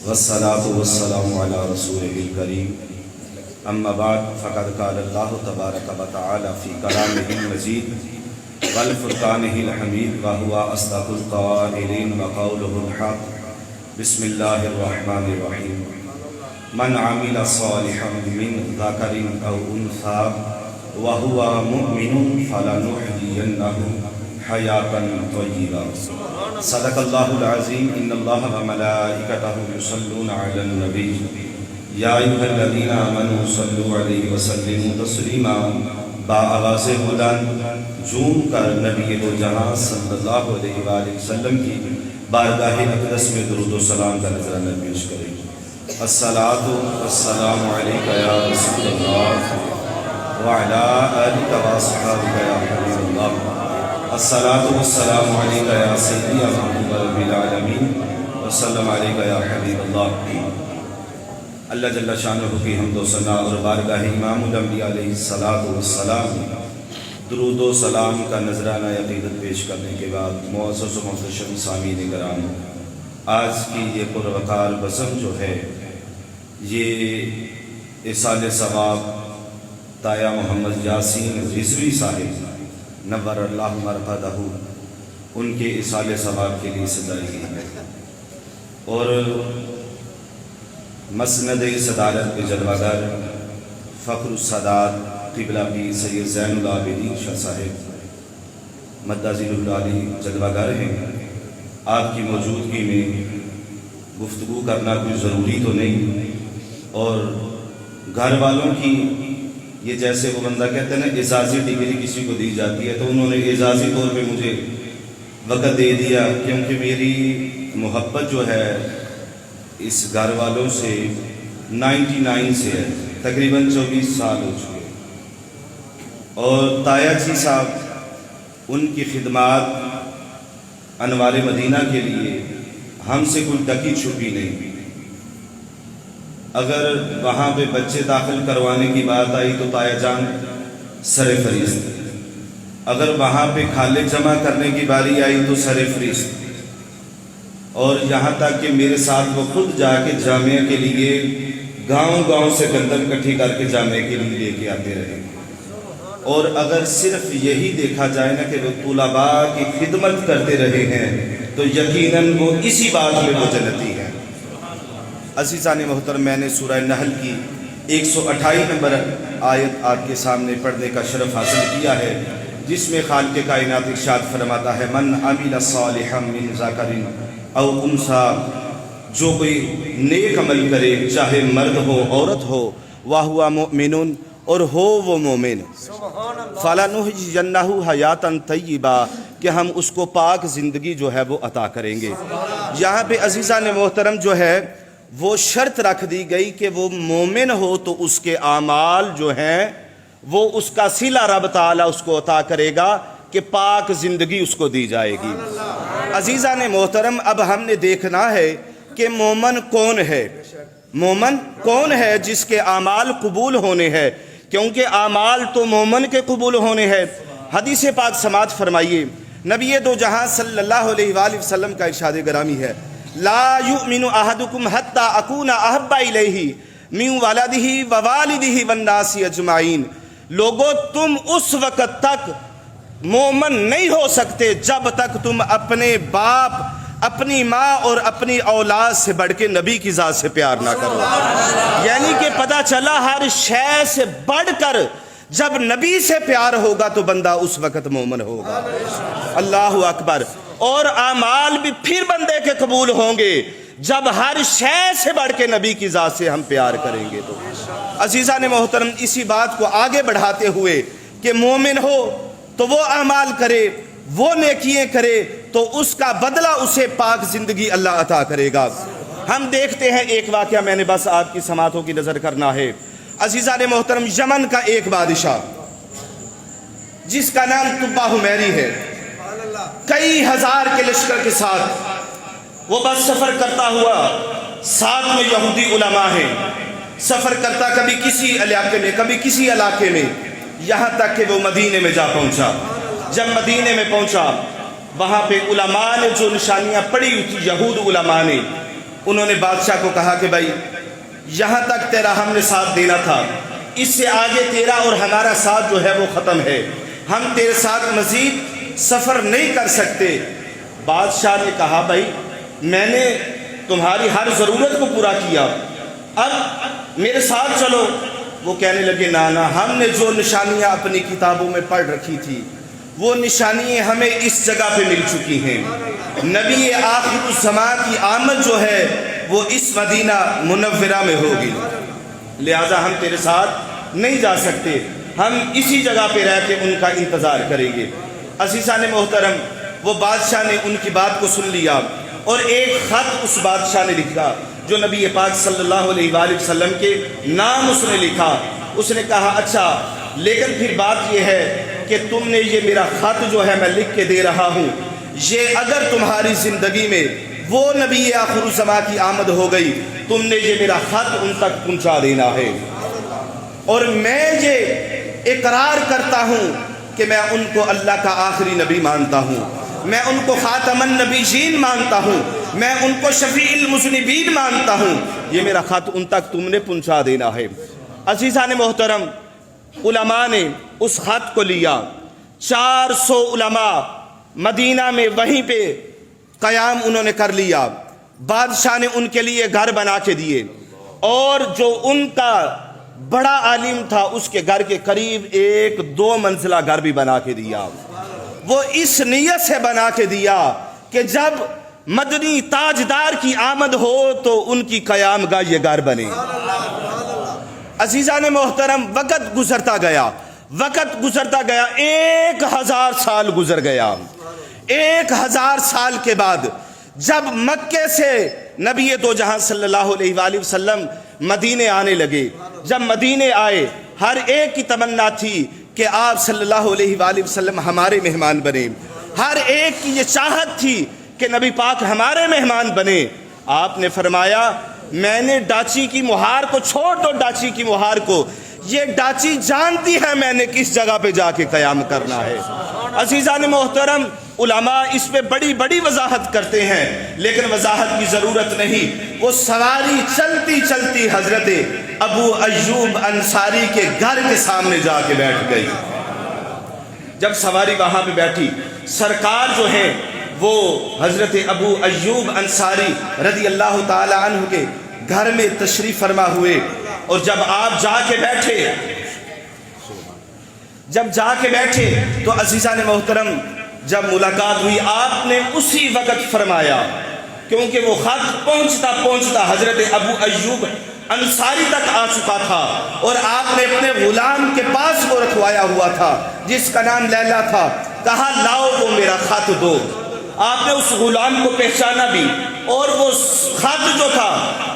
والصلاة والسلام على رسوله الكريم أما بعد فقد قال الله تبارك وتعالى في كلامه المجيد والفرقانه الحميد وهو أصدق القائلين وقوله الحق بسم الله الرحمن الرحيم من عمل صالحا من ذكر أو أنثى وهو مؤمن فلنحيينه حياة طيبة صدق الله العظيم ان الله وملائكته يصلون على النبي يا ايها الذين آمنوا صلوا عليه وسلموا تسليما باآواز بلند جھوم کر نبی دو جہاں صلی اللہ علیہ وآلہ وسلم کی بارگاہ اقدس میں درود و سلام کا نذرانہ پیش کریں. الصلاۃ والسلام علیک یا رسول اللہ وعلی آلک واصحابک یا حبیب اللہ. الصلاۃ والسلام علیک یا سیدی یا محبوب رب العالمین وسلم علیک یا حبیب اللہ. اللہ جل شانہ کی حمد و ثنا اور بارگاہ امام الانبیاء علیہ السلام درود و سلام کا نذرانہ عقیدت پیش کرنے کے بعد معزز و محتشم سامعین کرام، آج کی یہ پروقار بزم جو ہے یہ ایصال ثواب تایا محمد یاسین رضوی صاحب نور اللہ مرقدہ ان کے ایصال ثواب کے لیے سجائی گئی ہے، اور مسند صدارت کے جلوہ گر فخر السادات قبلہ پیر سید زین العابدین شاہ صاحب مدذل العالی جلوہ گر ہیں. آپ کی موجودگی میں گفتگو کرنا کوئی ضروری تو نہیں، اور گھر والوں کی یہ جیسے وہ بندہ کہتے ہیں نا اعزازی ڈگری کسی کو دی جاتی ہے، تو انہوں نے اعزازی طور پہ مجھے وقت دے دیا، کیونکہ میری محبت جو ہے اس گھر والوں سے 99 سے ہے، تقریباً 24 سال ہو چکے. اور تایا جی صاحب ان کی خدمات انوار مدینہ کے لیے ہم سے کوئی ڈکی چھپی نہیں. اگر وہاں پہ بچے داخل کروانے کی بات آئی تو تایا جان سر فہرست، اگر وہاں پہ کھالے جمع کرنے کی باری آئی تو سر فہرست، اور یہاں تک کہ میرے ساتھ وہ خود جا کے جامعہ کے لیے گاؤں گاؤں سے گندم اکٹھی کر کے جامعہ کے لیے لے کے آتے رہے. اور اگر صرف یہی دیکھا جائے نا کہ وہ طلباء کی خدمت کرتے رہے ہیں تو یقیناً وہ اسی بات میں وہ جنتی ہیں. عزیزان محترم، میں نے سورہ نحل کی 128 نمبر آیت آپ کے سامنے پڑھنے کا شرف حاصل کیا ہے، جس میں خالق کائنات ارشاد فرماتا ہے من عمل صالحا من ذکر او انثی، جو کوئی نیک عمل کرے چاہے مرد ہو عورت ہو، وَهُوَ مُؤْمِنٌ اور ہو وہ مومن، فَلَنُحْيِيَنَّهُ حَيَاةً طَيِّبَةً کہ ہم اس کو پاک زندگی جو ہے وہ عطا کریں گے. یہاں پہ عزیزان محترم جو ہے وہ شرط رکھ دی گئی کہ وہ مومن ہو تو اس کے اعمال جو ہیں وہ اس کا صلہ رب تعالیٰ اس کو عطا کرے گا کہ پاک زندگی اس کو دی جائے گی. عزیزان محترم، اب ہم نے دیکھنا ہے کہ مومن کون ہے. مومن کون ہے جس کے اعمال قبول ہونے ہیں، کیونکہ اعمال تو مومن کے قبول ہونے ہیں. حدیث پاک سماعت فرمائیے، نبی دو جہاں صلی اللہ علیہ وآلہ وسلم کا ارشاد گرامی ہے لا یؤمن احدکم حتی اکون احب الیہ من ولدہ ووالدہ والناس اجمعین. لوگو تم اس وقت تک مومن نہیں ہو سکتے جب تک تم اپنے باپ، اپنی ماں اور اپنی اولاد سے بڑھ کے نبی کی ذات سے پیار نہ کرو. یعنی کہ پتہ چلا ہر شے سے بڑھ کر جب نبی سے پیار ہوگا تو بندہ اس وقت مومن ہوگا. اللہ اکبر. اور اعمال بھی پھر بندے کے قبول ہوں گے جب ہر شے سے بڑھ کے نبی کی ذات سے ہم پیار کریں گے. تو عزیزان محترم، اسی بات کو آگے بڑھاتے ہوئے کہ مومن ہو تو وہ اعمال کرے، وہ نیکیاں کرے تو اس کا بدلہ اسے پاک زندگی اللہ عطا کرے گا. ہم دیکھتے ہیں ایک واقعہ، میں نے بس آپ کی سماعتوں کی نظر کرنا ہے. عزیزان محترم، یمن کا ایک بادشاہ جس کا نام تبہ حمیری ہے، کئی ہزار کے لشکر کے ساتھ وہ بس سفر کرتا ہوا، ساتھ میں یہودی علماء ہیں، سفر کرتا کبھی کسی علاقے میں کبھی کسی علاقے میں، یہاں تک کہ وہ مدینے میں جا پہنچا. جب مدینے میں پہنچا وہاں پہ علماء نے جو نشانیاں پڑھی ہوئی تھی، یہود علماء نے انہوں نے بادشاہ کو کہا کہ بھائی یہاں تک تیرا ہم نے ساتھ دینا تھا، اس سے آگے تیرا اور ہمارا ساتھ جو ہے وہ ختم ہے، ہم تیرے ساتھ مزید سفر نہیں کر سکتے۔ بادشاہ نے کہا بھائی میں نے تمہاری ہر ضرورت کو پورا کیا، اب میرے ساتھ چلو۔ وہ کہنے لگے نا، ہم نے جو نشانیاں اپنی کتابوں میں پڑھ رکھی تھی وہ نشانیاں ہمیں اس جگہ پہ مل چکی ہیں۔ نبی آخر الزمان کی آمد جو ہے وہ اس مدینہ منورہ میں ہوگی، لہذا ہم تیرے ساتھ نہیں جا سکتے، ہم اسی جگہ پہ رہ کے ان کا انتظار کریں گے۔ عزیزان محترم، وہ بادشاہ نے ان کی بات کو سن لیا اور ایک خط اس بادشاہ نے لکھا جو نبی پاک صلی اللہ علیہ وآلہ وسلم کے نام اس نے لکھا۔ اس نے کہا اچھا لیکن پھر بات یہ ہے کہ تم نے یہ میرا خط جو ہے میں لکھ کے دے رہا ہوں، یہ اگر تمہاری زندگی میں وہ نبی آخر الزمان کی آمد ہو گئی، تم نے یہ میرا خط ان تک پہنچا دینا ہے، اور میں یہ اقرار کرتا ہوں کہ میں ان کو اللہ کا آخری نبی مانتا ہوں، میں ان کو خاتم النبیین مانتا ہوں، میں ان کو شفیع المذنبین مانتا ہوں، یہ میرا خط ان تک تم نے پہنچا دینا ہے۔ عزیزان محترم، علماء نے اس خط کو لیا، 400 علماء مدینہ میں وہیں پہ قیام انہوں نے کر لیا۔ بادشاہ نے ان کے لیے گھر بنا کے دیے، اور جو ان کا بڑا عالم تھا اس کے گھر کے قریب 1-2 منزلہ گھر بھی بنا کے دیا۔ وہ اس نیت سے بنا کے دیا کہ جب مدنی تاجدار کی آمد ہو تو ان کی قیام گاہ یہ گھر بنے۔ عزیزان محترم، وقت گزرتا گیا، 1000 سال گزر گیا۔ 1000 سال کے بعد جب مکے سے نبی دو جہاں صلی اللہ علیہ وآلہ وسلم مدینے آنے لگے، جب مدینے آئے ہر ایک کی تمنا تھی کہ آپ صلی اللہ علیہ وآلہ وسلم ہمارے مہمان بنے، ہر ایک کی یہ چاہت تھی کہ نبی پاک ہمارے مہمان بنے۔ آپ نے فرمایا میں نے ڈاچی کی مہار کو چھوڑ دو، ڈاچی کی مہار کو، یہ ڈاچی جانتی ہے میں نے کس جگہ پہ جا کے قیام کرنا ہے۔ عزیزان محترم، علماء اس پہ بڑی بڑی وضاحت کرتے ہیں لیکن وضاحت کی ضرورت نہیں۔ وہ سواری چلتی چلتی حضرت ابو ایوب انصاری کے گھر کے سامنے جا کے بیٹھ گئی۔ جب سواری وہاں پہ بیٹھی، سرکار جو ہے وہ حضرت ابو ایوب انصاری رضی اللہ تعالی عنہ کے گھر میں تشریف فرما ہوئے، اور جب آپ جا کے بیٹھے تو عزیزان محترم جب ملاقات ہوئی آپ نے اسی وقت فرمایا، کیونکہ وہ خط پہنچتا پہنچتا حضرت ابو ایوب انصاری تک آ چکا تھا، اور آپ نے اپنے غلام کے پاس وہ رکھوایا ہوا تھا جس کا نام لیلا تھا، کہا لاؤ وہ میرا خط دو۔ آپ نے اس غلام کو پہچانا بھی، اور وہ خط جو تھا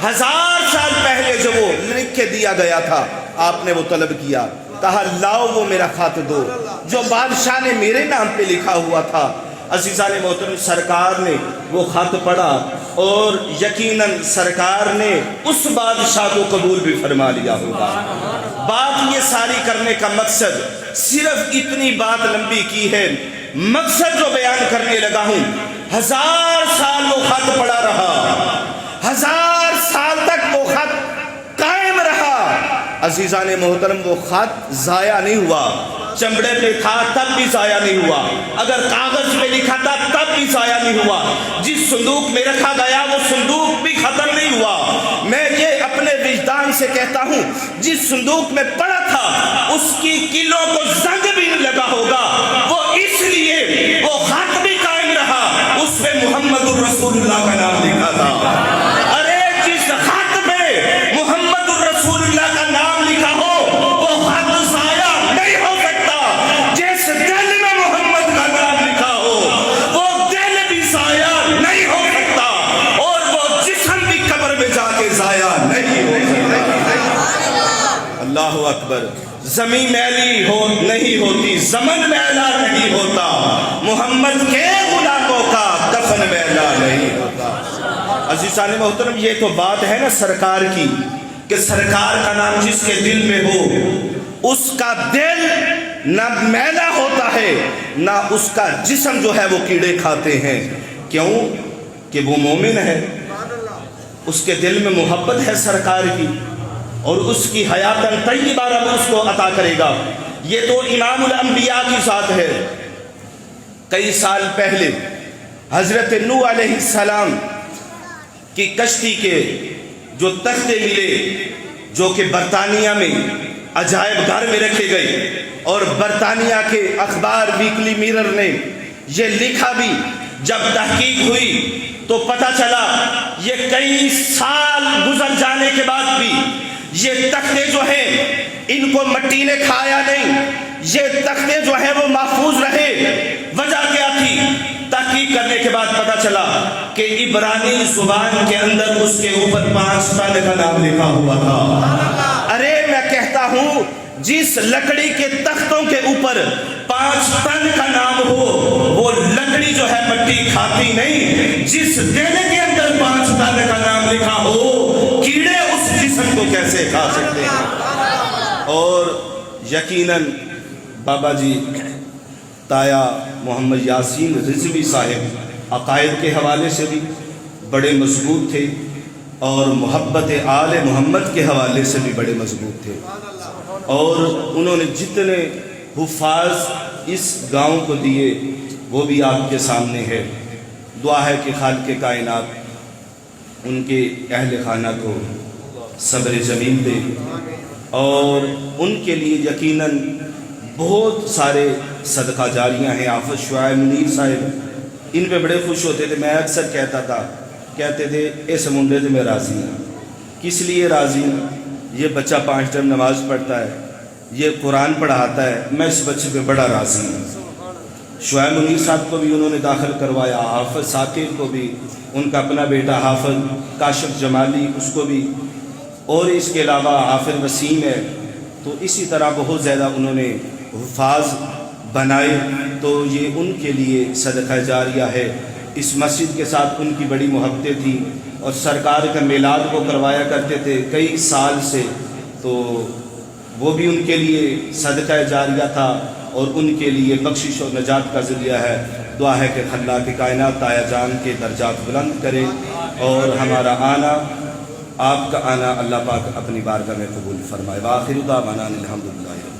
1000 سال پہلے جو وہ لکھ کے دیا گیا تھا آپ نے وہ طلب کیا، کہا لاؤ وہ میرا خط دو جو بادشاہ نے میرے نام پہ لکھا ہوا تھا۔ عزیزان محترم، سرکار نے وہ خط پڑھا اور یقیناً سرکار نے اس بادشاہ کو قبول بھی فرما لیا ہوگا۔ بات یہ ساری کرنے کا مقصد، صرف اتنی بات لمبی کی ہے، مقصد جو بیان کرنے لگا ہوں، 1000 سال وہ خط پڑا رہا، 1000 سال تک وہ خط قائم رہا۔ عزیزان محترم، وہ خط ضائع نہیں ہوا، چمڑے پہ تھا تب بھی ضائع نہیں ہوا، اگر کاغذ پہ لکھا تھا تب بھی ضائع نہیں ہوا، جس صندوق میں رکھا گیا وہ صندوق بھی ختم نہیں ہوا۔ میں یہ اپنے وجدان سے کہتا ہوں، جس صندوق میں پڑا تھا اس کی کلوں کو زنگ بھی نہیں لگا ہوگا، وہ اس لیے وہ خط بھی قائم رہا، اس پہ محمد الرسول اللہ کا نام لکھا تھا۔ ارے جس خط پہ محمد الرسول اللہ کا نام لکھا ہو وہ خط ضائع نہیں ہو سکتا، جس دل میں محمد کا نام لکھا ہو وہ دل بھی ضائع نہیں ہو سکتا، اور وہ جسم بھی قبر میں جا کے ضائع نہیں ہو سکتا۔ اللہ اکبر۔ زمین میلی نہیں ہوتی، زمن میلا نہیں ہوتا، محمد کے غلاموں کا کفن میلا نہیں ہوتا۔ عزیزان محترم، یہ تو بات ہے نا سرکار کی، کہ سرکار کا نام جس کے دل میں ہو اس کا دل نہ میلا ہوتا ہے نہ اس کا جسم جو ہے وہ کیڑے کھاتے ہیں۔ کیوں؟ کہ وہ مومن ہے۔ اس کے دل میں محبت ہے سرکار کی اور اس کی حیاتاً طیبہ رب اس کو عطا کرے گا۔ یہ تو امام الانبیاء کی ذات ہے۔ کئی سال پہلے حضرت نوح علیہ السلام کی کشتی کے جو تختے ملے جو کہ برطانیہ میں عجائب گھر میں رکھے گئے، اور برطانیہ کے اخبار ویکلی میرر نے یہ لکھا بھی، جب تحقیق ہوئی تو پتہ چلا یہ کئی سال گزر جانے کے بعد بھی یہ تختے جو ہیں ان کو مٹی نے کھایا نہیں، یہ تختے جو ہیں وہ محفوظ رہے۔ وجہ کیا تھی؟ تحقیق کرنے کے بعد پتہ چلا کہ عبرانی زبان کے اندر اس کے اوپر 5 تن کا نام لکھا ہوا تھا۔ ارے میں کہتا ہوں جس لکڑی کے تختوں کے اوپر 5 تن کا نام ہو وہ لکڑی جو ہے مٹی کھاتی نہیں، جس دینے کے اندر 5 تن کا نام لکھا ہو کیڑے اس جسم کو کیسے کھا سکتے ہیں؟ اور یقیناً بابا جی تایا محمد یاسین رضوی صاحب عقائد کے حوالے سے بھی بڑے مضبوط تھے اور محبت آل محمد کے حوالے سے بھی بڑے مضبوط تھے، اور انہوں نے جتنے حفاظ اس گاؤں کو دیے وہ بھی آپ کے سامنے ہے۔ دعا ہے کہ خالق کائنات ان کے اہل خانہ کو صبر جمیل دے، اور ان کے لیے یقیناً بہت سارے صدقہ جاریاں ہیں۔ حافظ شعیب منیر صاحب ان پہ بڑے خوش ہوتے تھے، میں اکثر کہتے تھے اس منڈے سے میں راضی ہوں۔ کس لیے راضی ہوں؟ یہ بچہ 5 ٹائم نماز پڑھتا ہے، یہ قرآن پڑھاتا ہے، میں اس بچے پہ بڑا راضی ہوں۔ شعیب منیر صاحب کو بھی انہوں نے داخل کروایا، حافظ ثاقب کو بھی، ان کا اپنا بیٹا حافظ کاشف جمالی اس کو بھی، اور اس کے علاوہ حافظ وسیم ہے۔ تو اسی طرح بہت زیادہ انہوں نے حفاظ بنائے، تو یہ ان کے لیے صدقہ جاریہ ہے۔ اس مسجد کے ساتھ ان کی بڑی محبتیں تھیں، اور سرکار کا میلاد وہ کروایا کرتے تھے کئی سال سے، تو وہ بھی ان کے لیے صدقہ جاریہ تھا اور ان کے لیے بخشش اور نجات کا ذریعہ ہے۔ دعا ہے کہ خلاق کائنات تایا جان کے درجات بلند کرے، اور ہمارا آنا، آپ کا آنا اللہ پاک اپنی بارگاہ میں قبول فرمائے۔ وآخر دعوانا الحمدللہ۔